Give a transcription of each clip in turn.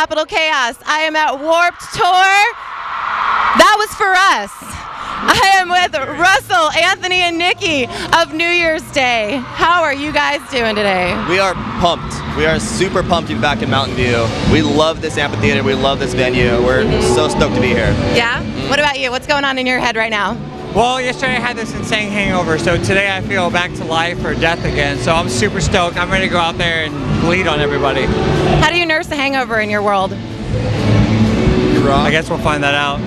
Capital Chaos. I am at Warped Tour. That was for us. I am with Russell, Anthony, and Nikki of New Year's Day. How are you guys doing today? We are pumped. We are super pumped to be back in Mountain View. We love this amphitheater. We love this venue. We're so stoked to be here. Yeah? What about you? What's going on in your head right now? Well, yesterday I had this insane hangover, so today I feel back to life or death again. So I'm super stoked. I'm ready to go out there and bleed on everybody. How do you nurse a hangover in your world? You're wrong. I guess we'll find that out.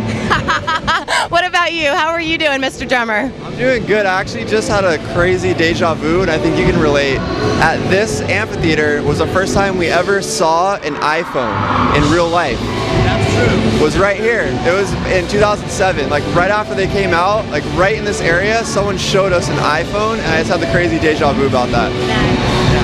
What about you? How are you doing, Mr. Drummer? I'm doing good. I actually just had a crazy deja vu, and I think you can relate. At this amphitheater was the first time we ever saw an iPhone in real life. That's true. Was right here. It was in 2007, like right after they came out, like right in this area, someone showed us an iPhone, and I just had the crazy deja vu about that.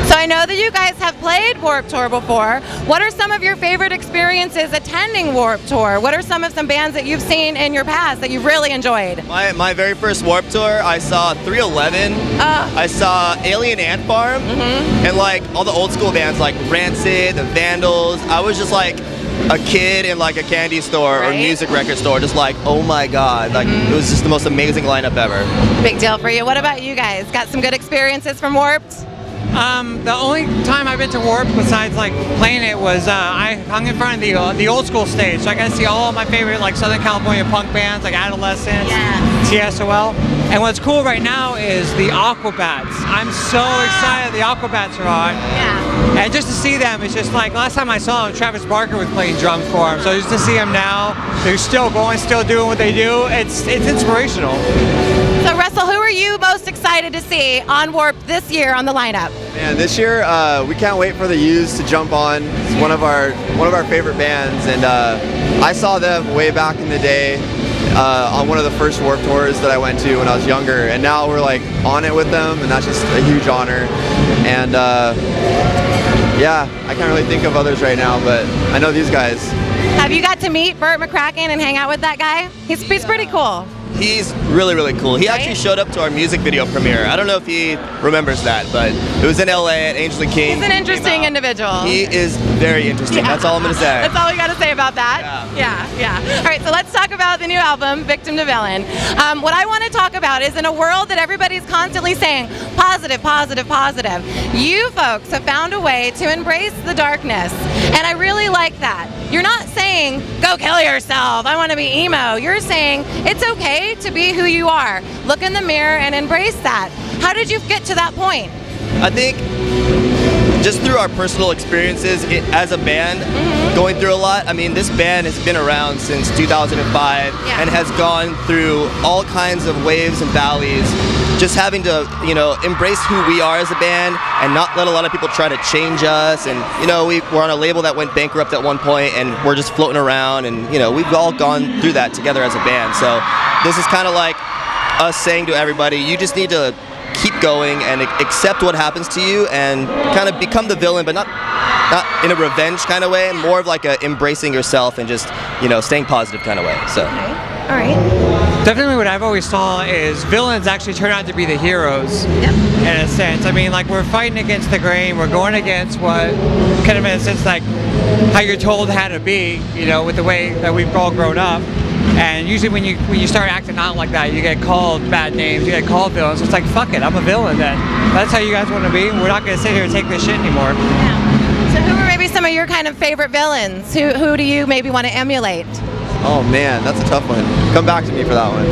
So I know that you guys have played Warped Tour before. What are some of your favorite experiences attending Warped Tour? What are some bands that you've seen in your past that you've really enjoyed? My very first Warped Tour, I saw 311. I saw Alien Ant Farm, and like all the old school bands like Rancid, the Vandals. I was just like a kid in like a candy store or music record store, just like, oh my god, like it was just the most amazing lineup ever. Big deal for you. What about you guys? Got some good experiences from Warped? The only time I've been to Warped besides like playing it was I hung in front of the old school stage, so I got to see all of my favorite like Southern California punk bands like Adolescence, TSOL. And what's cool right now is the Aquabats. I'm so excited the Aquabats are on. Yeah. And just to see them, it's just like last time I saw them, Travis Barker was playing drums for them. So just to see them now, they're still going, still doing what they do. It's inspirational. So Russell, who are you most excited to see on Warped this year on the lineup? Man, this year we can't wait for the Used to jump on. It's one of our favorite bands, and I saw them way back in the day on one of the first Warped Tours that I went to when I was younger, and now we're like on it with them, and that's just a huge honor. And yeah, I can't really think of others right now, but I know these guys. Have you got to meet Burt McCracken and hang out with that guy? He's pretty cool. He's really, really cool. He actually showed up to our music video premiere. I don't know if he remembers that, but it was in LA at Angel and King. He's an interesting individual. He is very interesting. Yeah. That's all I'm going to say. That's all we got to say about that. Yeah. All right, so let's talk about the new album, Victim to Villain. What I want to talk about is in a world that everybody's constantly saying, positive, positive, positive, you folks have found a way to embrace the darkness, and I really like that. You're not saying, go kill yourself, I want to be emo. You're saying, it's okay to be who you are. Look in the mirror and embrace that. How did you get to that point? I think just through our personal experiences as a band, going through a lot. I mean, this band has been around since 2005 and has gone through all kinds of waves and valleys. Just having to, embrace who we are as a band and not let a lot of people try to change us. And, we're on a label that went bankrupt at one point, and we're just floating around, and, we've all gone through that together as a band. So this is kind of like us saying to everybody, you just need to keep going and accept what happens to you and kind of become the villain, but not in a revenge kind of way, more of like a embracing yourself and just, staying positive kind of way. So. All right. Definitely what I've always saw is villains actually turn out to be the heroes in a sense. I mean, like we're fighting against the grain, we're going against what kind of in a sense like how you're told how to be, with the way that we've all grown up. And usually when you start acting out like that, you get called bad names, you get called villains. So it's like, fuck it, I'm a villain then. That's how you guys want to be. We're not going to sit here and take this shit anymore. Yeah. So who are maybe some of your kind of favorite villains? Who do you maybe want to emulate? Oh man, that's a tough one. Come back to me for that one.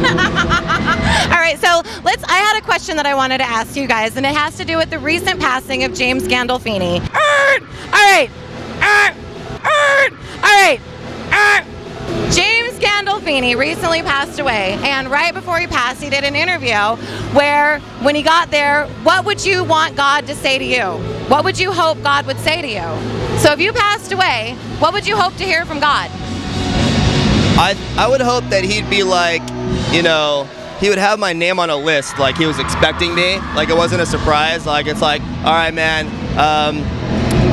All right, so I had a question that I wanted to ask you guys, and it has to do with the recent passing of James Gandolfini. James Gandolfini recently passed away, and right before he passed, he did an interview where, when he got there, what would you want God to say to you? What would you hope God would say to you? So if you passed away, what would you hope to hear from God? I would hope that he'd be like, he would have my name on a list, like he was expecting me, like it wasn't a surprise, like it's like, all right, man.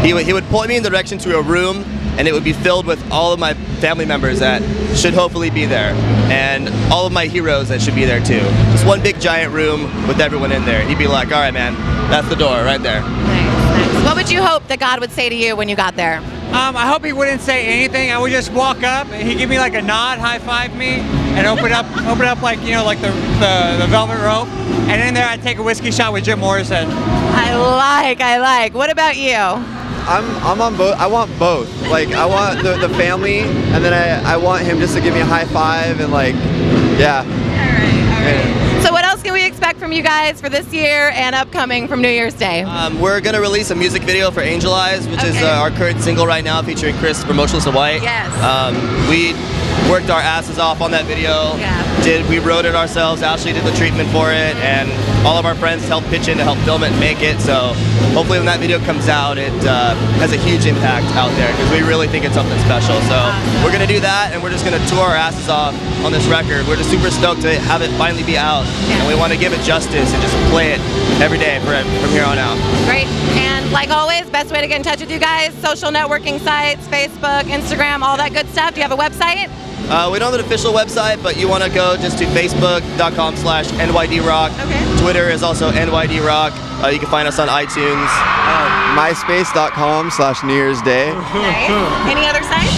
He would point me in the direction to a room, and it would be filled with all of my family members that should hopefully be there, and all of my heroes that should be there too. Just one big giant room with everyone in there. He'd be like, all right, man, that's the door right there. Nice. What would you hope that God would say to you when you got there? I hope he wouldn't say anything. I would just walk up and he'd give me like a nod, high five me, and open up like, you know, like the velvet rope. And in there I'd take a whiskey shot with Jim Morrison. I like. What about you? I'm on both. I want both. Like, I want the family, and then I want him just to give me a high five and like, yeah. All right. So what else can we expect from you guys for this year and upcoming from New Year's Day? We're going to release a music video for Angel Eyes, which is our current single right now, featuring Chris from Motionless in White. Yes. We worked our asses off on that video. Yeah. We wrote it ourselves. Ashley did the treatment for it, and all of our friends helped pitch in to help film it and make it. So hopefully when that video comes out, it has a huge impact out there, because we really think it's something special. So we're going to do that, and we're just going to tour our asses off on this record. We're just super stoked to have it finally be out, and we want to give it justice and just play it every day from here on out. Great. And like always, best way to get in touch with you guys, social networking sites, Facebook, Instagram, all that good stuff. Do you have a website? We don't have an official website, but you want to go just to facebook.com/NYDrock. Okay. Twitter is also NYDrock. You can find us on iTunes. MySpace.com/New Year's Day. Nice. Any other sites?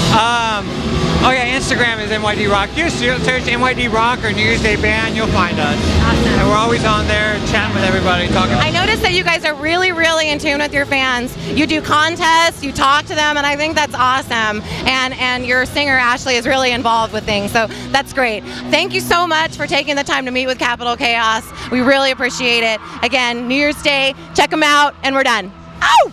Oh yeah, Instagram is NYD Rock. Just search NYD Rock or New Year's Day Band, you'll find us. Awesome. And we're always on there chatting with everybody, talking. I noticed that you guys are really, really in tune with your fans. You do contests, you talk to them, and I think that's awesome. And your singer, Ashley, is really involved with things, so that's great. Thank you so much for taking the time to meet with Capital Chaos. We really appreciate it. Again, New Year's Day, check them out, and we're done. Ow!